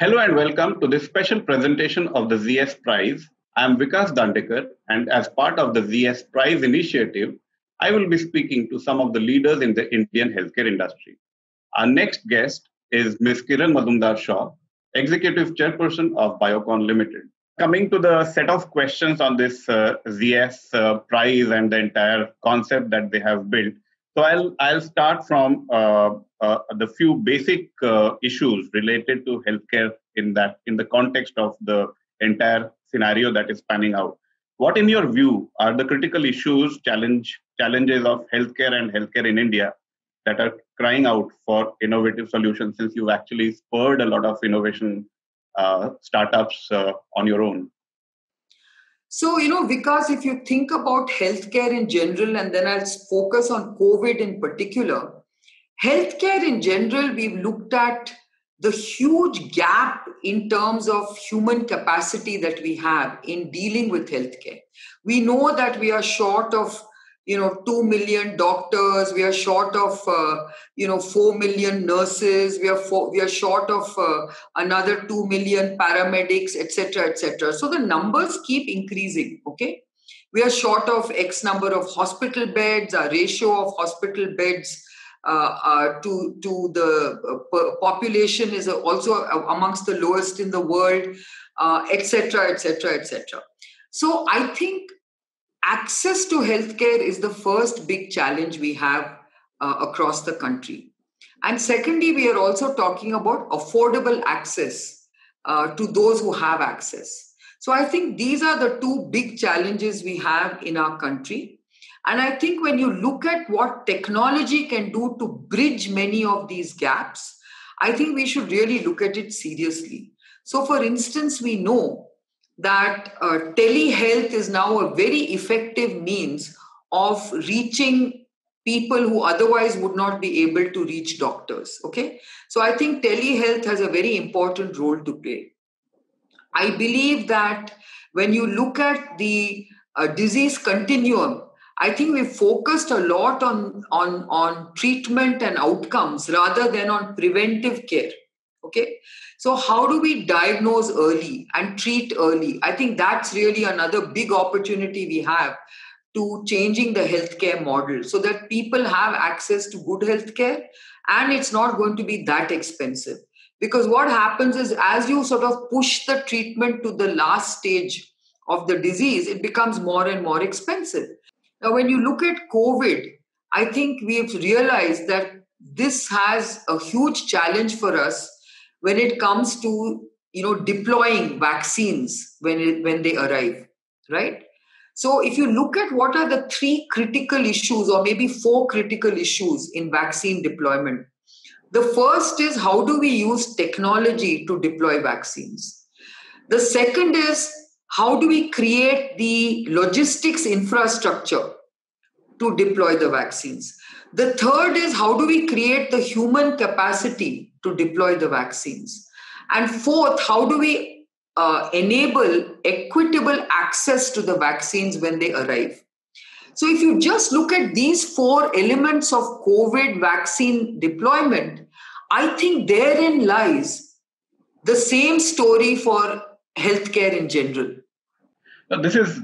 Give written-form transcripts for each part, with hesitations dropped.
Hello and welcome to this special presentation of the ZS Prize. I am Vikas Dandekar, and as part of the ZS Prize initiative, I will be speaking to some of the leaders in the Indian healthcare industry. Our next guest is Ms. Kiran Mazumdar Shaw, Executive Chairperson of Biocon Limited. Coming to the set of questions on this ZS Prize and the entire concept that they have built. So I'll start from the few basic issues related to healthcare in the context of the entire scenario that is panning out. What, in your view, are the critical issues, challenges of healthcare and healthcare in India that are crying out for innovative solutions? Since you've actually spurred a lot of innovation startups on your own. So, Vikas, if you think about healthcare in general, and then I'll focus on COVID in particular, healthcare in general, we've looked at the huge gap in terms of human capacity that we have in dealing with healthcare. We know that we are short of 2 million doctors, we are short of 4 million nurses, we are short of another 2 million paramedics, etc., etc. So the numbers keep increasing. Okay, we are short of X number of hospital beds. Our ratio of hospital beds to the population is also amongst the lowest in the world, etc., etc., etc. So I think access to healthcare is the first big challenge we have across the country. And secondly, we are also talking about affordable access to those who have access. So I think these are the two big challenges we have in our country. And I think when you look at what technology can do to bridge many of these gaps, I think we should really look at it seriously. So for instance, we know that telehealth is now a very effective means of reaching people who otherwise would not be able to reach doctors. Okay, so I think telehealth has a very important role to play. I believe that when you look at the disease continuum, I think we've focused a lot on treatment and outcomes rather than on preventive care. Okay, so how do we diagnose early and treat early? I think that's really another big opportunity we have to changing the healthcare model so that people have access to good healthcare and it's not going to be that expensive. Because what happens is as you sort of push the treatment to the last stage of the disease, it becomes more and more expensive. Now, when you look at COVID, I think we've realized that this has a huge challenge for us when it comes to deploying vaccines when they arrive, right? So if you look at what are the three critical issues or maybe four critical issues in vaccine deployment, the first is how do we use technology to deploy vaccines? The second is how do we create the logistics infrastructure to deploy the vaccines? The third is how do we create the human capacity to deploy the vaccines? And fourth, how do we enable equitable access to the vaccines when they arrive? So if you just look at these four elements of COVID vaccine deployment, I think therein lies the same story for healthcare in general. This is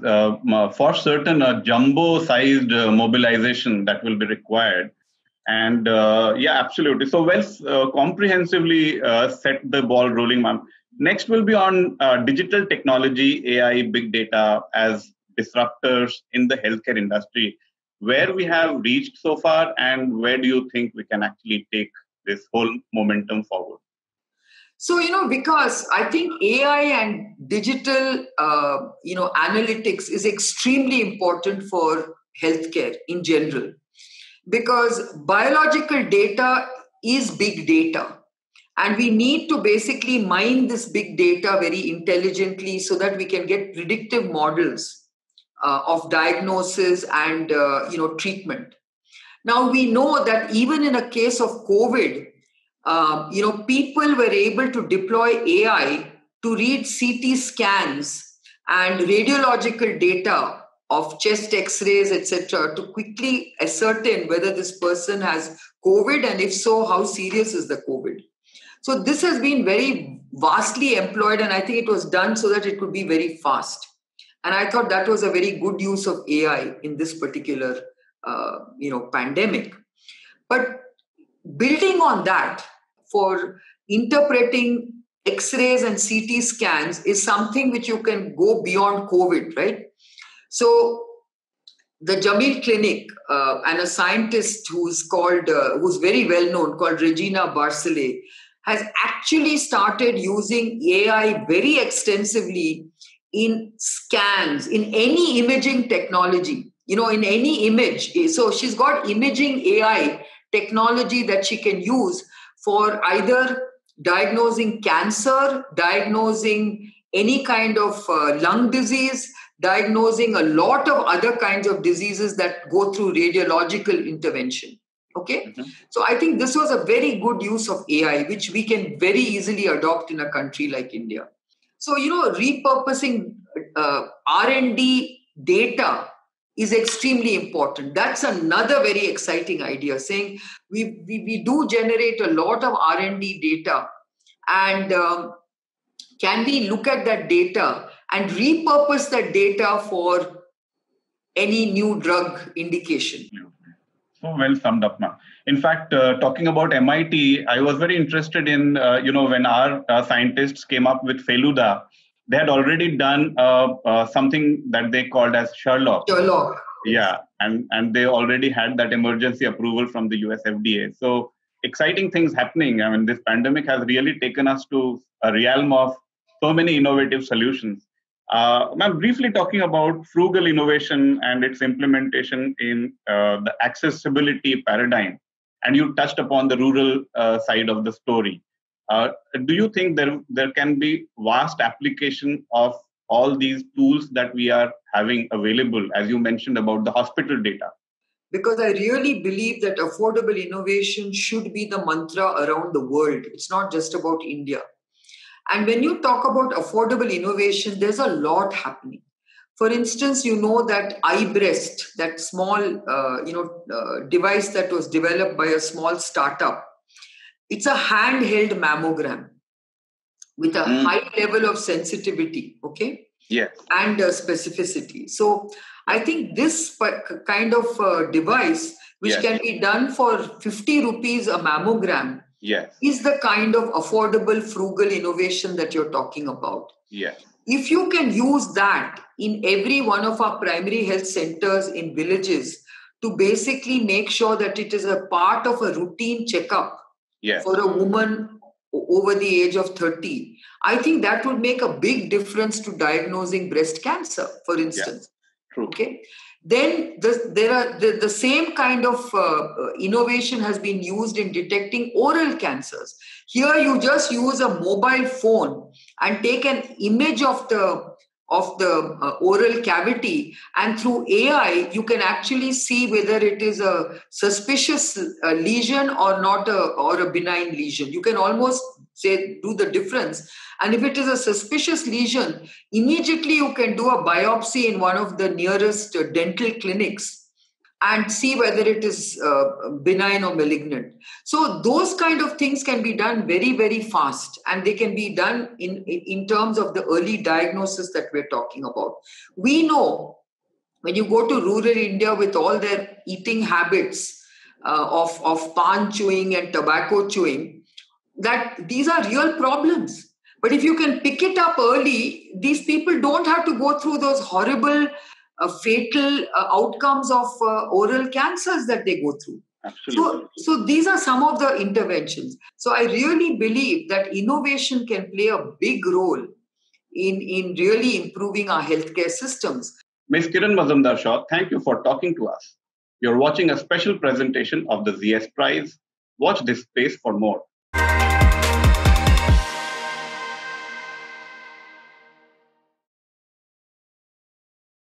for certain a jumbo-sized mobilization that will be required. And yeah, absolutely. So comprehensively set the ball rolling, ma'am. Next will be on digital technology, AI, big data as disruptors in the healthcare industry. Where we have reached so far and where do you think we can actually take this whole momentum forward? So, because I think AI and digital, analytics is extremely important for healthcare in general, because biological data is big data. And we need to basically mine this big data very intelligently so that we can get predictive models of diagnosis and, treatment. Now, we know that even in a case of COVID, people were able to deploy AI to read CT scans and radiological data of chest x-rays, etc., to quickly ascertain whether this person has COVID and if so, how serious is the COVID. So this has been very vastly employed, and I think it was done so that it could be very fast. And I thought that was a very good use of AI in this particular, pandemic. But building on that, for interpreting X-rays and CT scans is something which you can go beyond COVID, right? So the Jameel Clinic and a scientist who's very well known, called Regina Barcelay, has actually started using AI very extensively in scans, in any imaging technology, in any image. So she's got imaging AI technology that she can use for either diagnosing cancer, diagnosing any kind of lung disease, diagnosing a lot of other kinds of diseases that go through radiological intervention. Okay. Mhm. So I think this was a very good use of AI, which we can very easily adopt in a country like India. So, repurposing R&D data is extremely important. That's another very exciting idea, saying we do generate a lot of R&D data, and can we look at that data and repurpose that data for any new drug indication? So well summed up, ma'am. In fact, talking about MIT, I was very interested in, when our scientists came up with Feluda, they had already done something that they called as Sherlock. Sherlock. Yeah, and they already had that emergency approval from the US FDA. So exciting things happening. I mean, this pandemic has really taken us to a realm of so many innovative solutions. Ma'am, briefly talking about frugal innovation and its implementation in the accessibility paradigm, and you touched upon the rural side of the story. Do you think there can be vast application of all these tools that we are having available, as you mentioned about the hospital data? Because I really believe that affordable innovation should be the mantra around the world. It's not just about India. And when you talk about affordable innovation, there's a lot happening. For instance, that iBreast, that small, device that was developed by a small startup. It's a handheld mammogram with a high level of sensitivity, okay? Yes. And specificity. So I think this kind of device, which Yes. can be done for 50 rupees a mammogram, Yes. is the kind of affordable, frugal innovation that you're talking about. Yes. If you can use that in every one of our primary health centers in villages to basically make sure that it is a part of a routine checkup Yes. for a woman over the age of 30, I think that would make a big difference to diagnosing breast cancer, for instance. Yeah. True. Okay. Then the same kind of innovation has been used in detecting oral cancers. Here you just use a mobile phone and take an image of the oral cavity, and through AI you can actually see whether it is a suspicious lesion or not, or a benign lesion. You can almost do the difference. And if it is a suspicious lesion, immediately you can do a biopsy in one of the nearest dental clinics and see whether it is benign or malignant. So those kind of things can be done very, very fast, and they can be done in terms of the early diagnosis that we're talking about. We know when you go to rural India with all their eating habits of pan chewing and tobacco chewing, that these are real problems. But if you can pick it up early, these people don't have to go through those horrible, fatal outcomes of oral cancers that they go through. Absolutely. So these are some of the interventions. So I really believe that innovation can play a big role in really improving our healthcare systems. Ms. Kiran Mazumdar Shaw, thank you for talking to us. You're watching a special presentation of the ZS Prize. Watch this space for more.